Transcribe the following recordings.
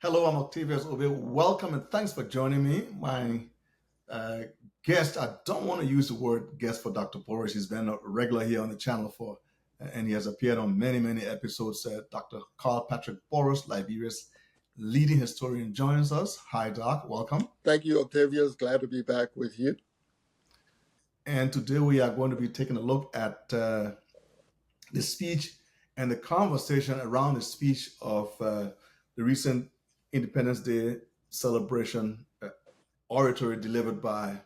Hello, I'm Octavius Obey. Welcome and thanks for joining me. My uh, guest, I don't want to use the word guest for Dr. Burrowes. He's been a regular here on the channel and he has appeared on many episodes. Dr. Carl Patrick Burrowes, Liberia's leading historian, joins us. Hi, Doc. Welcome. Thank you, Octavius. Glad to be back with you. And today we are going to be taking a look at the speech and the conversation around the speech of the recent Independence Day celebration oratory delivered by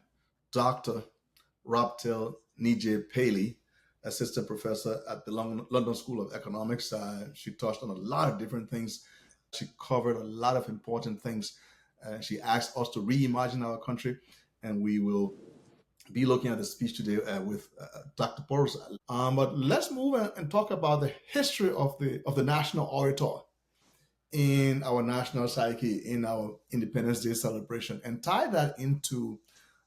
Dr. Robtel Neajai Pailey, assistant professor at the London School of Economics. She touched on a lot of different things. She covered a lot of important things. She asked us to reimagine our country, and we will be looking at the speech today with Dr. Burrowes. But let's move and talk about the history of the national orator in our national psyche, in our Independence Day celebration, and tie that into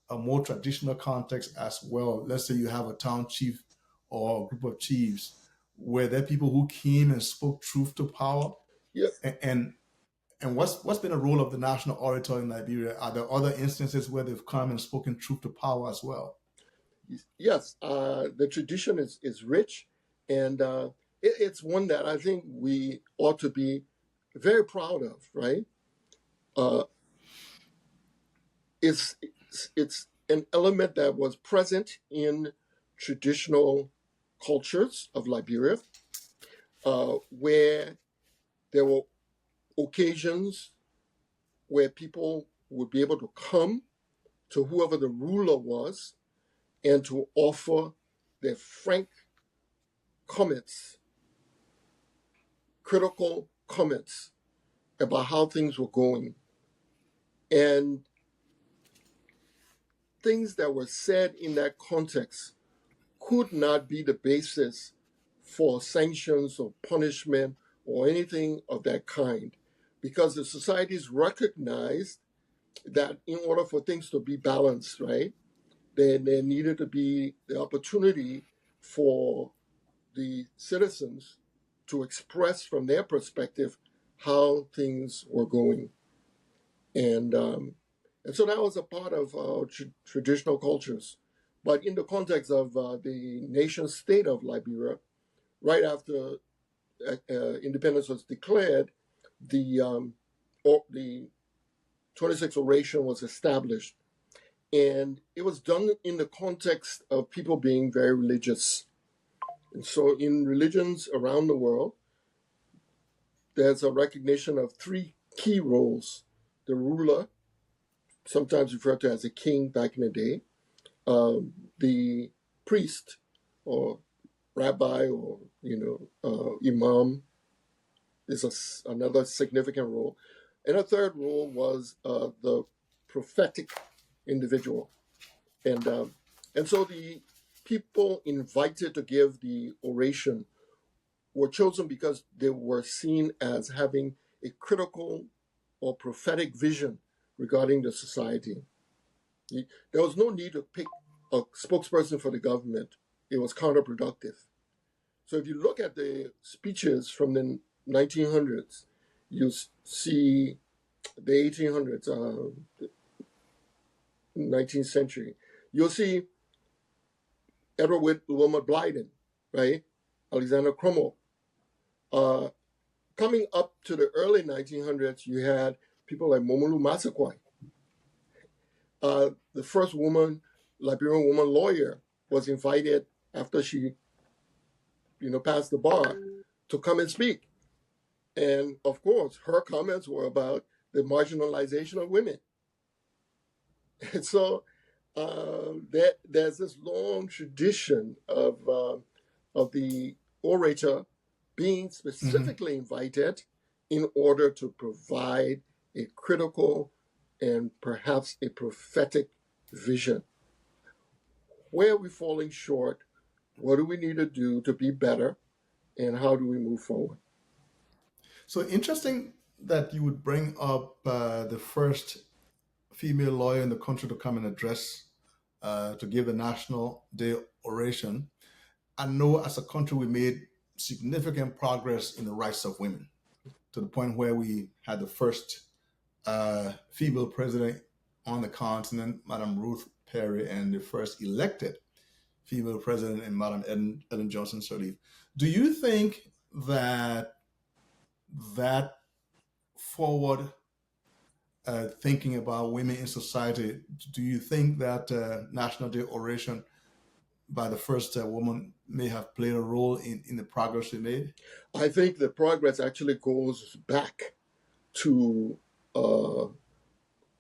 a more traditional context as well. Let's say you have a town chief or a group of chiefs where there are people who came and spoke truth to power. Yeah, And and what's been the role of the national orator in Liberia? Are there other instances where they've come and spoken truth to power as well? yes, the tradition is rich, and it's one that I think we ought to be very proud of, right? Uh, it's an element that was present in traditional cultures of Liberia, where there were occasions where people would be able to come to whoever the ruler was and to offer their frank comments, critical comments about how things were going. And things that were said in that context could not be the basis for sanctions or punishment or anything of that kind, because the societies recognized that in order for things to be balanced, right, then there needed to be the opportunity for the citizens to express from their perspective how things were going. And so that was a part of traditional cultures. But in the context of the nation state of Liberia, right after independence was declared, the 26th oration was established. And it was done in the context of people being very religious. And so in religions around the world, there's a recognition of three key roles: the ruler, sometimes referred to as a king back in the day, the priest or rabbi or imam is another significant role, and a third role was the prophetic individual, and so the people invited to give the oration were chosen because they were seen as having a critical or prophetic vision regarding the society. There was no need to pick a spokesperson for the government. It was counterproductive. So if you look at the speeches from the 1900s, you see the 1800s, 19th century, you'll see Edward Wilmot Blyden, right? Alexander Crummell. Coming up to the early 1900s, you had people like Momolu Masakwai. The first Liberian woman lawyer, was invited after she, passed the bar to come and speak. And of course, her comments were about the marginalization of women. And so there's this long tradition of the orator being specifically invited in order to provide a critical and perhaps a prophetic vision. Where are we falling short? What do we need to do to be better? And how do we move forward? So interesting that you would bring up the first female lawyer in the country to come and address, to give the National Day oration. I know as a country we made significant progress in the rights of women. to the point where we had the first female president on the continent, Madam Ruth Perry, and the first elected female president in Madam Ellen Johnson Sirleaf. Do you think that that forward thinking about women in society, do you think that National Day oration by the first woman may have played a role in the progress we made? I think the progress actually goes back to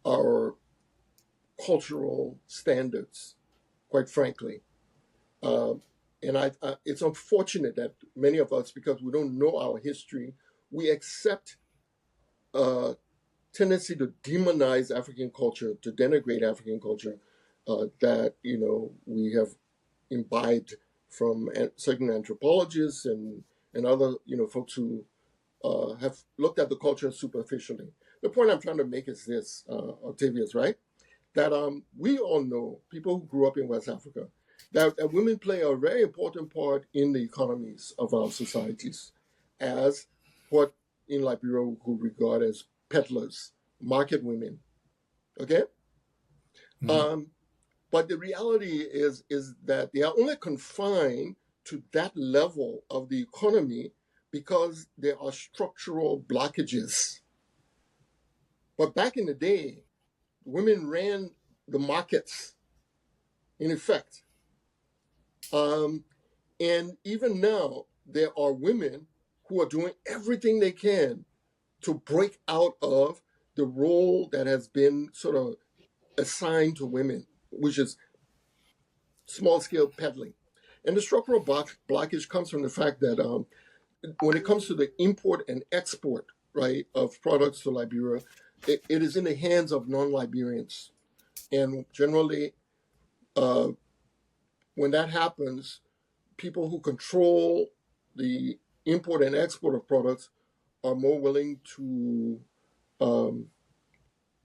our cultural standards, quite frankly. And it's unfortunate that many of us, because we don't know our history, we accept a tendency to demonize African culture, to denigrate African culture, that we have imbibed from certain anthropologists and other folks who have looked at the culture superficially. The point I'm trying to make is this, Octavius, right? That we all know, people who grew up in West Africa, that women play a very important part in the economies of our societies as what in Liberia we could regard as peddlers, market women. Okay? Mhm. But the reality is that they are only confined to that level of the economy because there are structural blockages. But back in the day, women ran the markets, in effect. And even now, there are women who are doing everything they can to break out of the role that has been sort of assigned to women, which is small scale peddling. And the structural blockage comes from the fact that when it comes to the import and export, right, of products to Liberia, it is in the hands of non-Liberians. And generally, when that happens, people who control the import and export of products are more willing to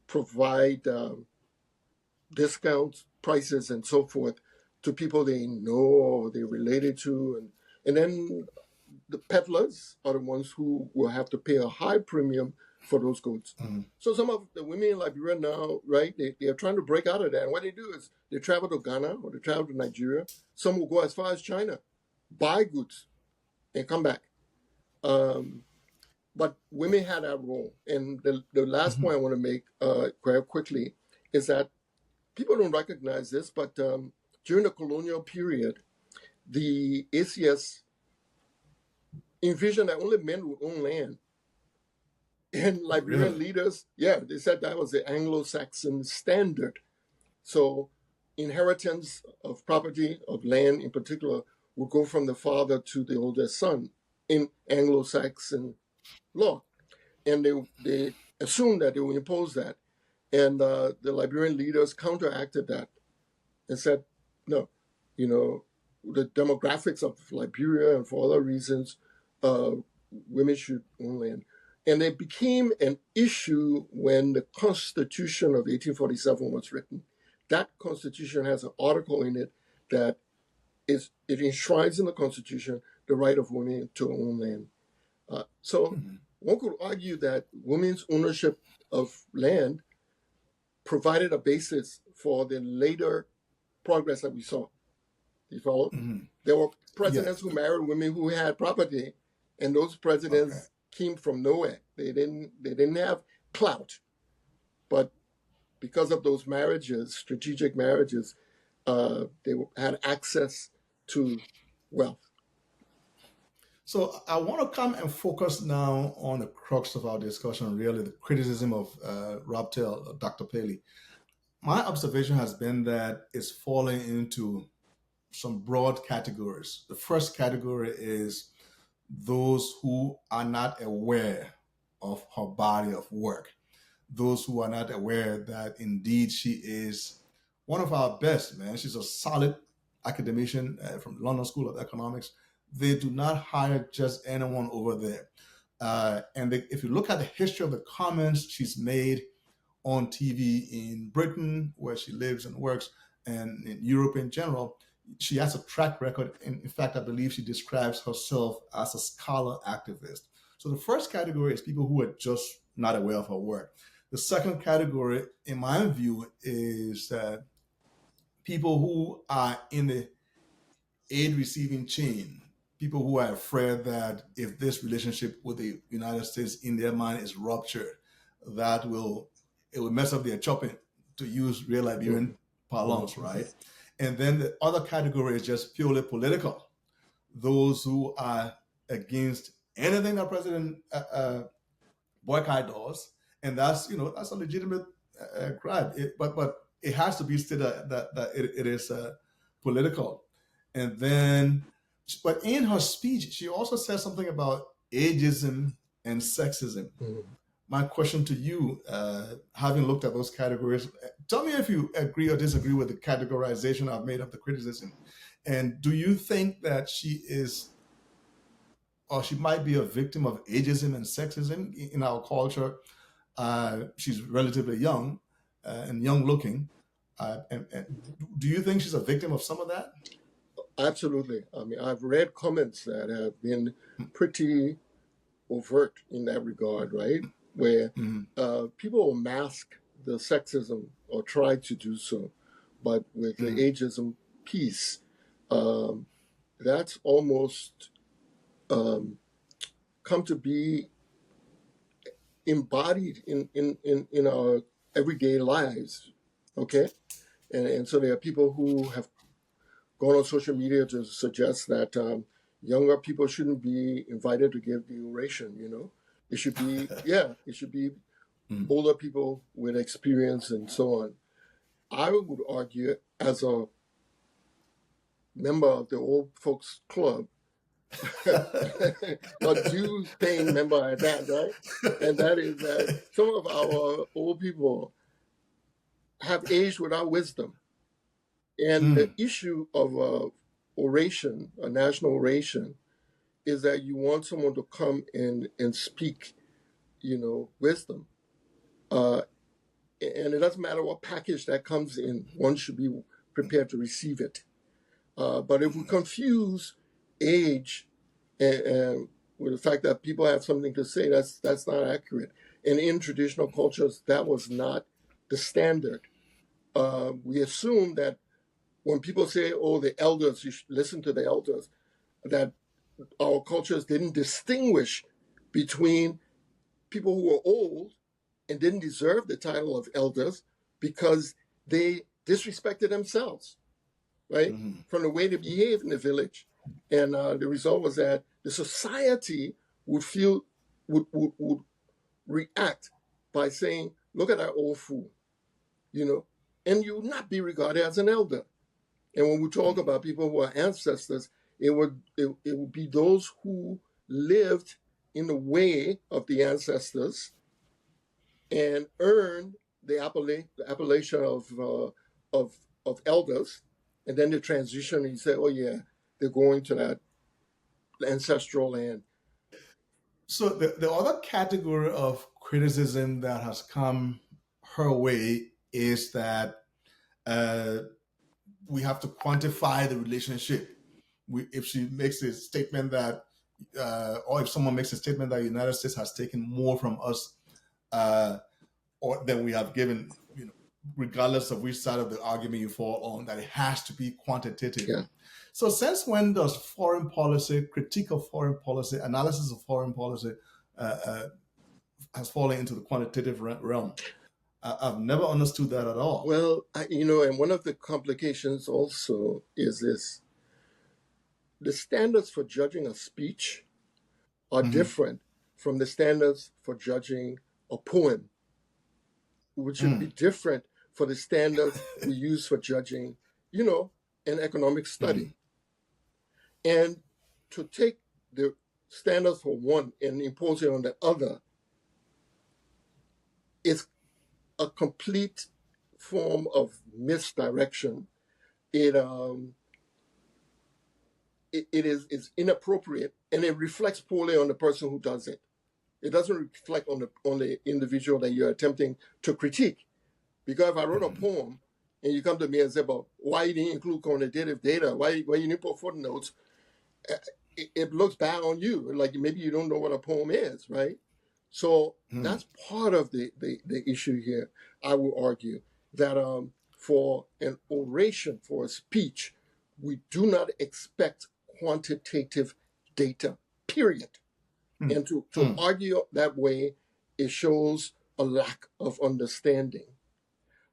provide discounts, prices, and so forth to people they know or they're related to. And then the peddlers are the ones who will have to pay a high premium for those goods. Mhm. So some of the women in Liberia now, right, they are trying to break out of that. And what they do is they travel to Ghana or they travel to Nigeria. Some will go as far as China, buy goods, and come back. But women had that role. And the last Mhm. point I want to make quite quickly is that people don't recognize this, but during the colonial period, the ACS envisioned that only men would own land. And Liberian Really? leaders, yeah, they said that was the Anglo-Saxon standard. So inheritance of property, of land in particular, would go from the father to the oldest son in Anglo-Saxon law. And they assumed that they would impose that. And the Liberian leaders counteracted that and said, no, the demographics of Liberia and for other reasons, uh, women should own land. And it became an issue when the Constitution of 1847 was written. That Constitution has an article in it that it enshrines in the Constitution the right of women to own land. So Mhm. one could argue that women's ownership of land provided a basis for the later progress that we saw. You follow? Mhm. There were Yeah. presidents who married women who had property, and those Okay. presidents came from nowhere. They didn't have clout, but because of those marriages, strategic marriages, they had access to wealth. So I want to come and focus now on the crux of our discussion, really the criticism of Robtel, Dr. Pailey. My observation has been that it's falling into some broad categories. The first category is those who are not aware of her body of work, those who are not aware that indeed she is one of our best, man. She's a solid academician from the London School of Economics. They do not hire just anyone over there. If you look at the history of the comments she's made on TV in Britain, where she lives and works, and in Europe in general, she has a track record. In fact, I believe she describes herself as a scholar activist. So the first category is people who are just not aware of her work. The second category, in my view, is people who are in the aid receiving chain, people who are afraid that if this relationship with the United States in their mind is ruptured, that it will mess up their chopping, to use real Liberian parlance, right? And then the other category is just purely political. Those who are against anything that President Boycott does, and that's a legitimate crime. But it has to be stated that it is political. And then, but in her speech, she also said something about ageism and sexism. My question to you, having looked at those categories, tell me if you agree or disagree with the categorization I've made of the criticism. And do you think that she is, or she might be, a victim of ageism and sexism in our culture? She's relatively young and young looking. And do you think she's a victim of some of that? Absolutely. I mean, I've read comments that have been pretty overt in that regard, right? Where people will mask the sexism or try to do so, but with the ageism piece, that's almost come to be embodied in our everyday lives, okay? And so there are people who have gone on social media to suggest that younger people shouldn't be invited to give the oration, It should be, it should be older people with experience and so on. I would argue, as a member of the old folks club, a dues-paying member at that, right? And that is that some of our old people have aged without wisdom. And the issue of oration, a national oration, is that you want someone to come in and speak, wisdom. And it doesn't matter what package that comes in, one should be prepared to receive it. But if we confuse age and with the fact that people have something to say, that's not accurate. And in traditional cultures, that was not the standard. We assume that when people say, oh, the elders, you should listen to the elders, that our cultures didn't distinguish between people who were old and didn't deserve the title of elders because they disrespected themselves, right? From the way they behaved in the village. And the result was that the society would react by saying, look at that old fool, and you would not be regarded as an elder. And when we talk about people who are ancestors, it would be those who lived in the way of the ancestors and earned the appellation of elders, and then the transition. You say, oh yeah, they're going to that ancestral land. So the other category of criticism that has come her way is that we have to quantify the relationship. If she makes a statement that, or if someone makes a statement that the United States has taken more from us, or than we have given, regardless of which side of the argument you fall on, that it has to be quantitative. Yeah. So since when does foreign policy, critique of foreign policy, analysis of foreign policy has fallen into the quantitative realm? I've never understood that at all. Well, and one of the complications also is this. The standards for judging a speech are different from the standards for judging a poem, which should be different for the standards we use for judging, an economic study. And to take the standards for one and impose it on the other is a complete form of misdirection. It is inappropriate, and it reflects poorly on the person who does it. It doesn't reflect on the individual that you're attempting to critique. Because if I wrote a poem and you come to me and say, well, why you didn't include quantitative data, why you didn't put footnotes, it looks bad on you. Like maybe you don't know what a poem is, right? So Hmm. that's part of the issue here. I will argue that for an oration, for a speech, we do not expect quantitative data, period. Hmm. And to Hmm. argue that way, it shows a lack of understanding.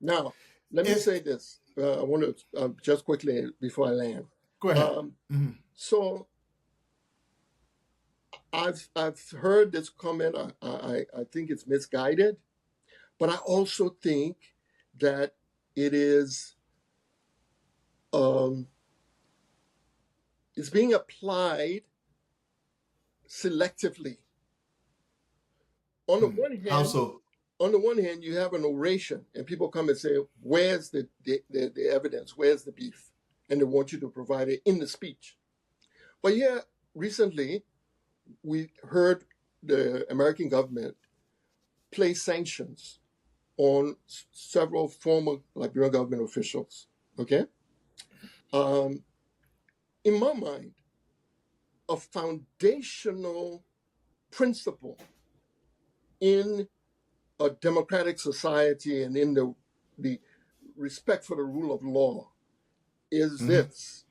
Now, let me It's say this. I want to just quickly before I land. go ahead. Um, Hmm. so I've heard this comment. I think it's misguided, but I also think that it is um, it's being applied selectively. On the Hmm. one How hand, so? you have an oration, and people come and say, "Where's the evidence? Where's the beef?" And they want you to provide it in the speech. But yeah, recently we heard the American government place sanctions on several former Liberian government officials. Okay, um, in my mind, a foundational principle in a democratic society and in the respect for the rule of law is Hmm. this: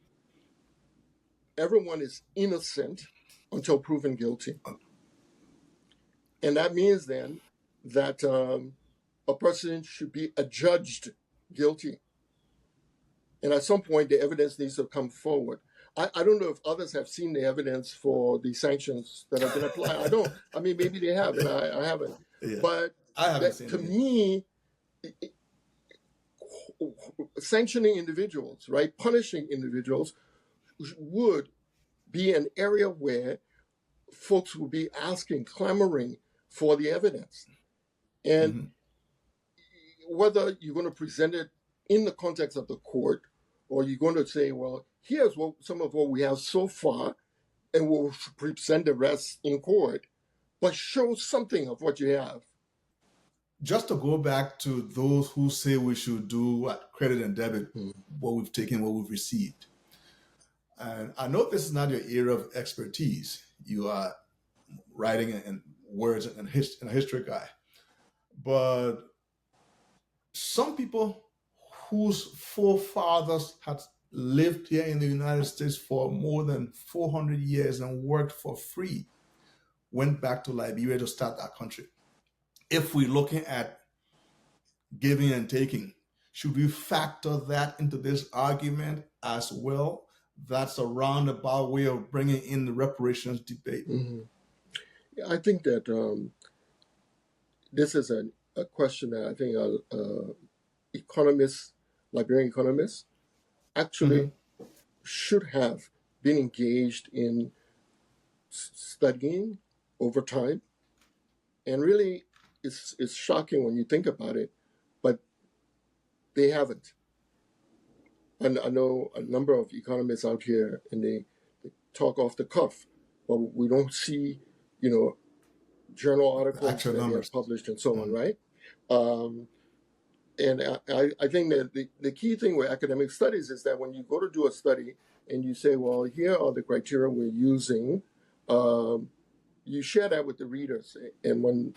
everyone is innocent until proven guilty. And that means then that a person should be adjudged guilty. And at some point, the evidence needs to come forward. I don't know if others have seen the evidence for the sanctions that have been applied. I don't. I mean, maybe they have, and I haven't. Yeah, But I haven't that, seen to it yet. me, sanctioning individuals, right, punishing individuals would be an area where folks would be asking, clamoring for the evidence. And Hmm. whether you're going to present it in the context of the court or you're going to say, well, here's some of what we have so far, and we'll present the rest in court, but show something of what you have. Just to go back to those who say we should do what credit and debit, Mm. what we've taken, what we've received. And I know this is not your area of expertise. You are writing and words and a history guy. But some people whose forefathers had lived here in the United States for more than 400 years and worked for free went back to Liberia to start that country. If we're looking at giving and taking, should we factor that into this argument as well? That's a roundabout way of bringing in the reparations debate. Mm-hmm. I think that this is a question that I think economists, Liberian economists, Mm-hmm. actually should have been engaged in studying over time. And really, it's shocking when you think about it, but they haven't. And I know a number of economists out here, and they talk off the cuff, but we don't see, you know, journal The articles actual that they have numbers. published and so on, Mm-hmm. right? Um, and I think that the key thing with academic studies is that when you go to do a study and you say, well, here are the criteria we're using, um, you share that with the readers. And when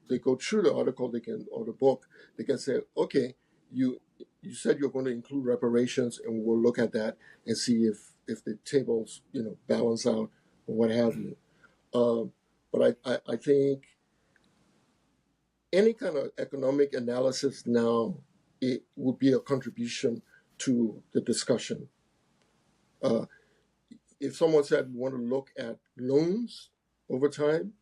they go through the article, they can, or the book, they can say, okay, you you said you're going to include reparations, and we'll look at that and see if the tables, balance out or what have you. But I think any kind of economic analysis now, it would be a contribution to the discussion. Uh, if someone said we want to look at loans over time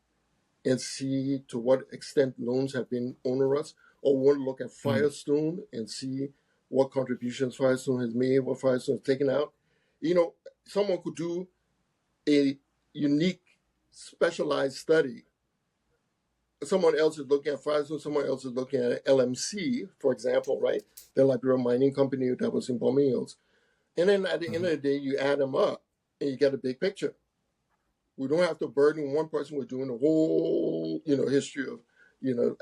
and see to what extent loans have been onerous, or we want to look at Mm-hmm. Firestone and see what contributions Firestone has made, what Firestone has taken out, someone could do a unique, specialized study. Someone else is looking at Firestone, someone else is looking at LMC, for example, right? The Liberia mining company that was in Bombing Hills. And then at the end Mm-hmm. of the day, you add them up and you get a big picture. We don't have to burden one person with doing the whole, history of,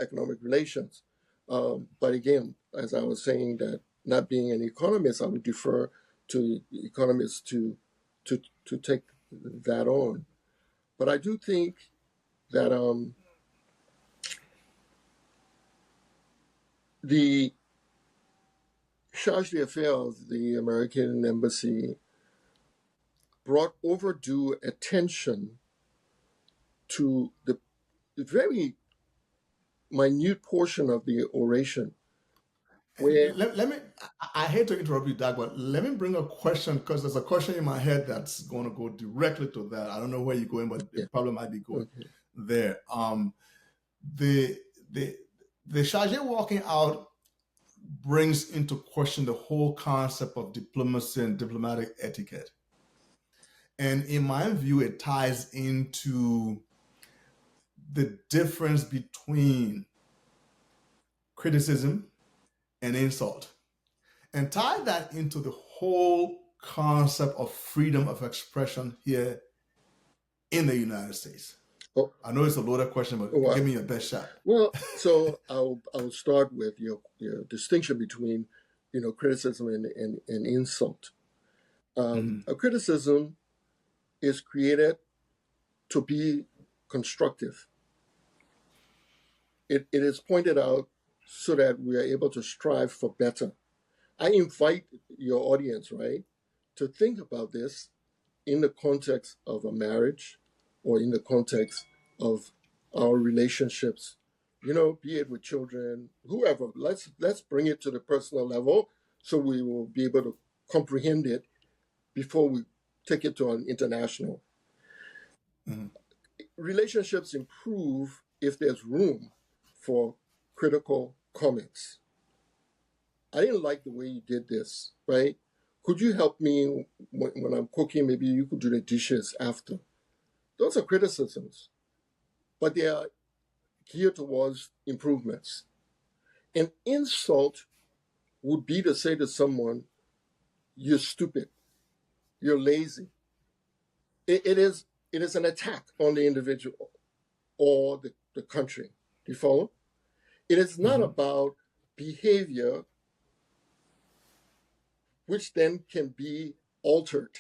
economic relations. But again, as I was saying, that not being an economist, I would defer to economists to take that on. But I do think that the charge d'affaires, the American embassy, brought overdue attention to the very minute portion of the oration where Let me, I hate to interrupt you, Doug, but let me bring a question because there's a question in my head that's going to go directly to that. I don't know where you're going, but yeah, it probably might be going okay. there. The the the Chargé walking out brings into question the whole concept of diplomacy and diplomatic etiquette. And in my view, it ties into the difference between criticism and insult, and tie that into the whole concept of freedom of expression here in the United States. Oh, I know it's a loaded question, but well, give me your best shot. well, so I'll start with your distinction between criticism and insult. A criticism is created to be constructive. It is pointed out so that we are able to strive for better. I invite your audience, right, to think about this in the context of a marriage or in the context of our relationships, be it with children, whoever. Let's bring it to the personal level so we will be able to comprehend it before we take it to an international. Mm-hmm. Relationships improve if there's room for critical comments. I didn't like the way you did this, right? Could you help me when I'm cooking? Maybe you could do the dishes after. Those are criticisms, but they are geared towards improvements. An insult would be to say to someone, you're stupid, you're lazy. It is an attack on the individual or the country. Do you follow? It is not Mm-hmm. about behavior which then can be altered.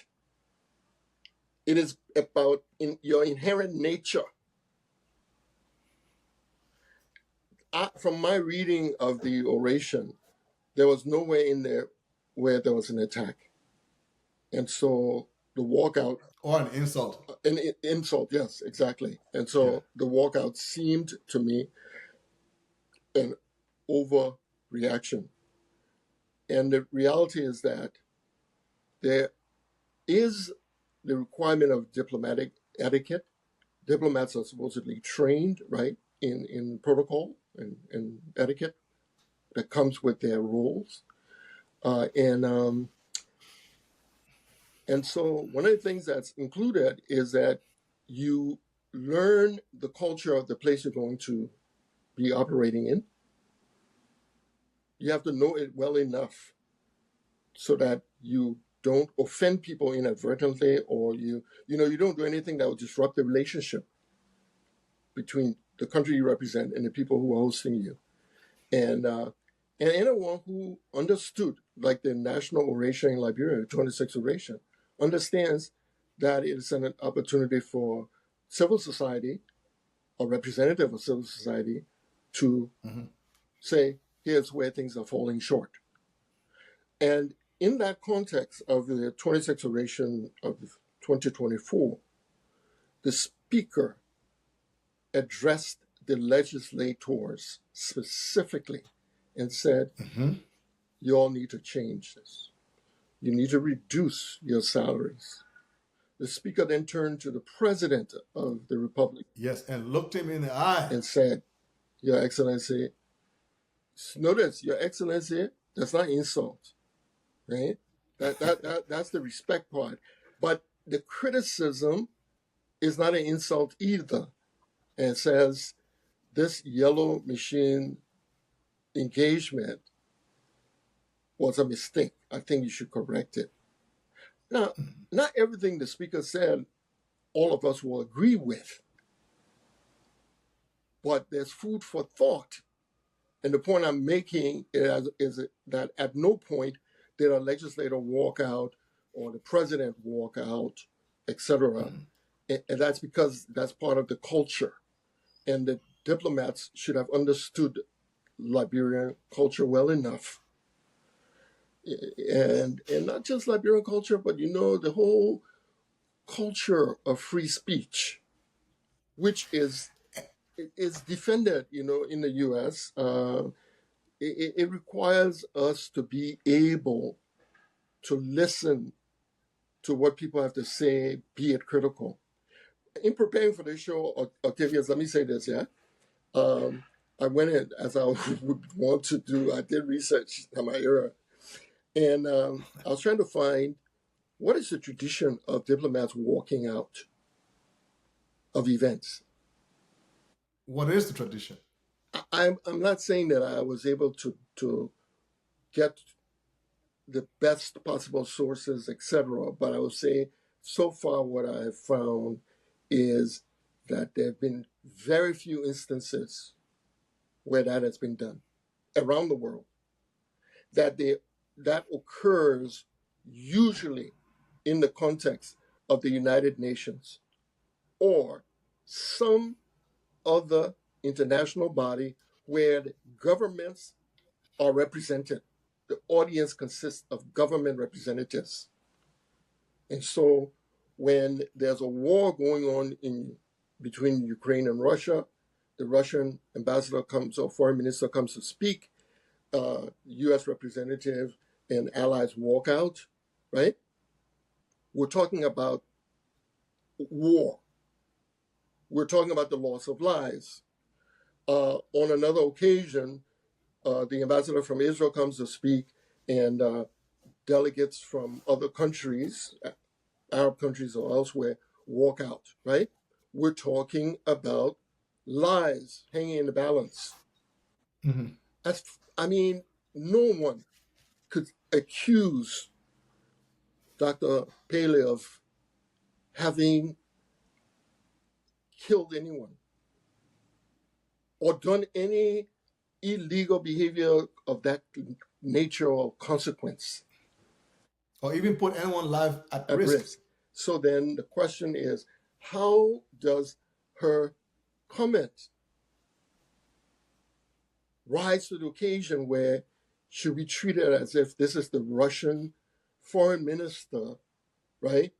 It is about your inherent nature. From my reading of the oration, there was nowhere in there where there was an attack. And so the walkout. Or an insult. An insult, yes, exactly. And so Yeah. the walkout seemed to me an overreaction. And the reality is that there is the requirement of diplomatic etiquette. Diplomats are supposedly trained, right, in protocol and etiquette that comes with their roles. And so one of the things that's included is that you learn the culture of the place you're going to be operating in. You have to know it well enough so that you don't offend people inadvertently, or you don't do anything that will disrupt the relationship between the country you represent and the people who are hosting you. And anyone who understood, like the national oration in Liberia, the 26th oration, understands that it's an opportunity for civil society, a representative of civil society, to say, here's where things are falling short. And in that context of the 26th oration of 2024, the speaker addressed the legislators specifically and said, you all need to change this. You need to reduce your salaries. The speaker then turned to the president of the republic. Yes, and looked him in the eye And said, Your Excellency, notice, Your Excellency, that's not insult, right? That's the respect part. But the criticism is not an insult either. And it says, this yellow machine engagement was a mistake. I think you should correct it. Now, not everything the speaker said, all of us will agree with. But there's food for thought. And the point I'm making is that at no point did a legislator walk out or the president walk out etc. And that's because that's part of the culture. And the diplomats should have understood Liberian culture well enough. And not just Liberian culture, but the whole culture of free speech, which is defended, in the U.S. It requires us to be able to listen to what people have to say, be it critical. In preparing for this show, Octavius, let me say this, yeah? I went in, as I would want to do, I did research in my era, and I was trying to find what is the tradition of diplomats walking out of events. What is the tradition? I'm not saying that I was able to get the best possible sources, etc. But I would say so far what I have found is that there have been very few instances where that has been done around the world. That occurs usually in the context of the United Nations or some other international body where the governments are represented. The audience consists of government representatives. And so when there's a war going on between Ukraine and Russia, the Russian ambassador comes or foreign minister comes to speak, U.S. representative and allies walk out, right? We're talking about war. We're talking about the loss of lives. On another occasion, the ambassador from Israel comes to speak, and delegates from other countries, Arab countries or elsewhere, walk out, right? We're talking about lives hanging in the balance. No one could accuse Dr. Pailey of having killed anyone or done any illegal behavior of that nature or consequence. Or even put anyone's life at risk. So then the question is, how does her comment rise to the occasion where she'll be treated as if this is the Russian foreign minister, right,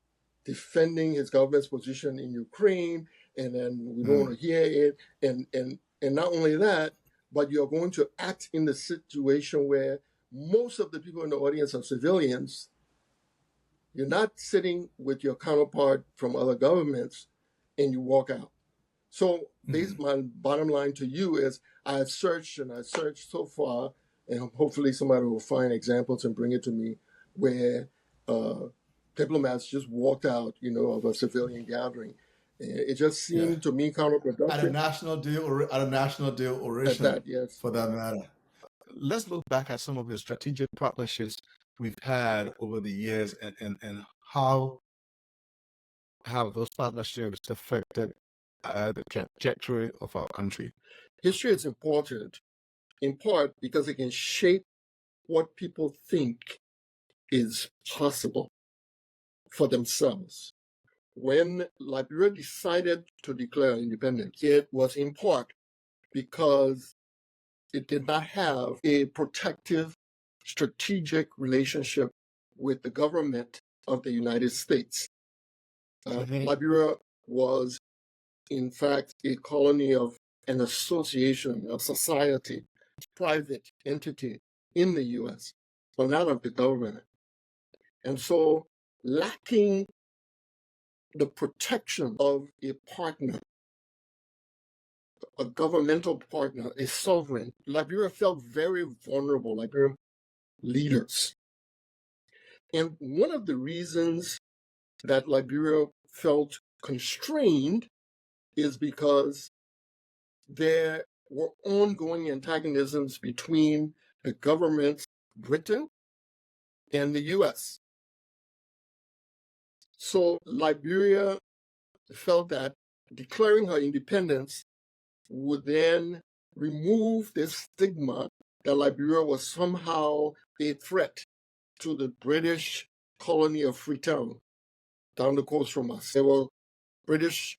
defending his government's position in Ukraine, and then we don't want to hear it, and not only that, but you're going to act in the situation where most of the people in the audience are civilians. You're not sitting with your counterpart from other governments and you walk out. So my bottom line to you is I've searched so far, and hopefully somebody will find examples and bring it to me where diplomats just walked out, of a civilian gathering. It just seemed to me counterproductive. At a national day oration, that, yes. for that matter. Let's look back at some of the strategic partnerships we've had over the years and how have those partnerships affected the trajectory of our country. History is important, in part because it can shape what people think is possible for themselves. When Liberia decided to declare independence, it was in part because it did not have a protective, strategic relationship with the government of the United States. Liberia was, in fact, a colony of an association, a society, private entity in the U.S., but not of the government. And so, lacking the protection of a partner, a governmental partner, a sovereign, Liberia felt very vulnerable, Liberian leaders. And one of the reasons that Liberia felt constrained is because there were ongoing antagonisms between the governments of Britain and the U.S. So Liberia felt that declaring her independence would then remove this stigma that Liberia was somehow a threat to the British colony of Freetown. down the coast from us. There were British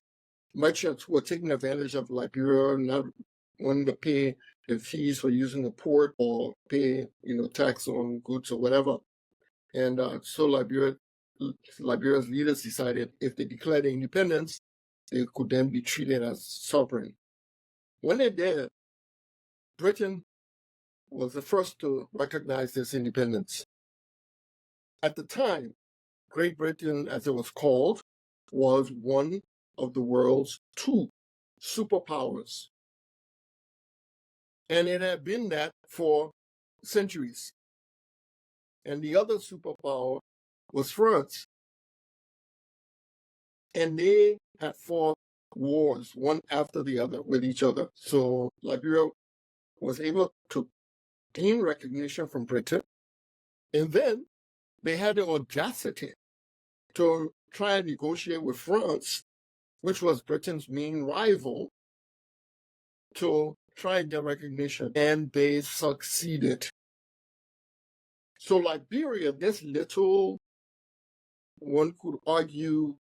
merchants who were taking advantage of Liberia, not wanting to pay their fees for using the port or pay, tax on goods or whatever. And so Liberia's leaders decided if they declared independence, they could then be treated as sovereign. When they did, Britain was the first to recognize this independence. At the time, Great Britain, as it was called, was one of the world's two superpowers. And it had been that for centuries. And the other superpower was France. And they had fought wars, one after the other, with each other. So Liberia was able to gain recognition from Britain. And then they had the audacity to try and negotiate with France, which was Britain's main rival, to try and get recognition. And they succeeded. So Liberia, this little, one could argue,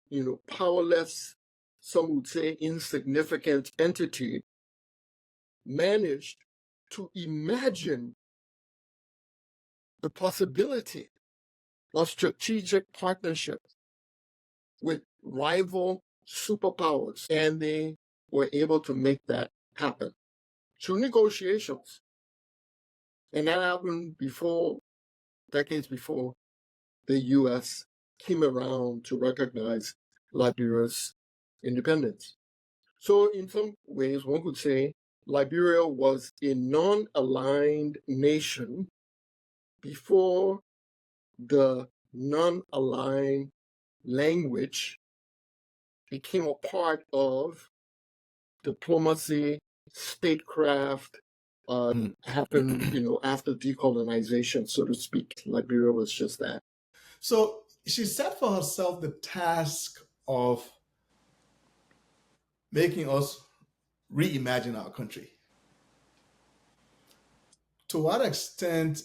powerless, some would say insignificant entity, managed to imagine the possibility of strategic partnership with rival superpowers, and they were able to make that happen through negotiations. And that happened decades before the U.S. came around to recognize Liberia's independence. So in some ways, one could say Liberia was a non-aligned nation before the non-aligned language became a part of diplomacy, statecraft, happened, after decolonization, so to speak. Liberia was just that. So she set for herself the task of making us reimagine our country. To what extent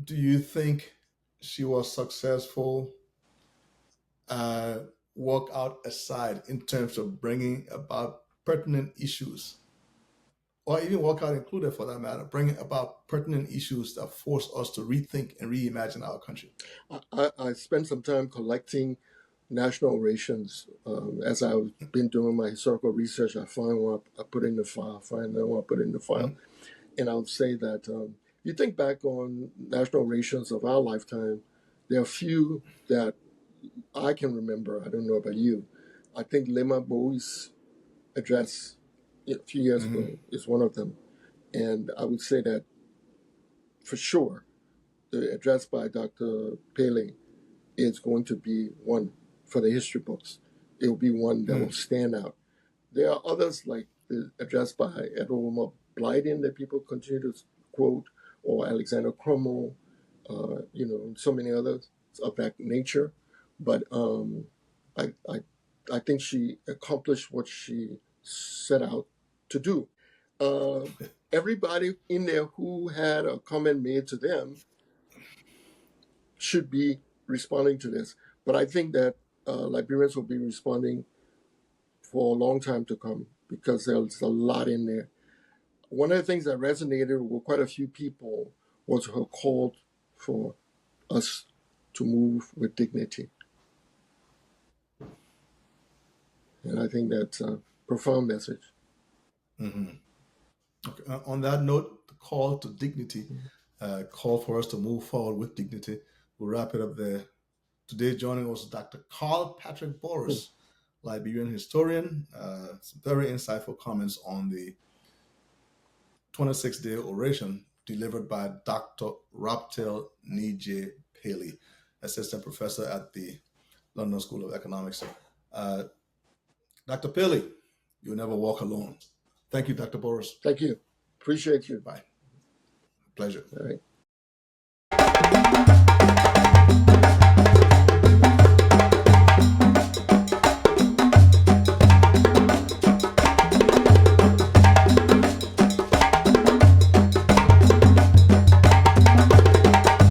do you think she was successful? Work out aside in terms of bringing about pertinent issues, or even work out included for that matter, bringing about pertinent issues that force us to rethink and reimagine our country? I spent some time collecting national orations. As I've been doing my historical research, I find one I put in the file, find another one I put in the file. Mm-hmm. And I would say that you think back on national orations of our lifetime, there are a few that I can remember. I don't know about you. I think Lema Bowie's address a few years ago is one of them. And I would say that for sure, the address by Dr. Pailey is going to be one for the history books. It will be one that will stand out. There are others like the address by Edward Blyden that people continue to quote, or Alexander Crummell, and so many others of that nature. But I think she accomplished what she set out to do. Everybody in there who had a comment made to them should be responding to this. But I think that Liberians will be responding for a long time to come because there's a lot in there. One of the things that resonated with quite a few people was her call for us to move with dignity. And I think that's a profound message. Mm-hmm. Okay. On that note, the call to dignity, call for us to move forward with dignity. We'll wrap it up there. Today joining us Dr. Carl Patrick Burrowes, Liberian historian. Some very insightful comments on the 26-day oration delivered by Dr. Robtel Neajai Pailey, assistant professor at the London School of Economics. Dr. Pailey, you'll never walk alone. Thank you, Dr. Burrowes. Thank you. Appreciate you. Bye. Pleasure. All right.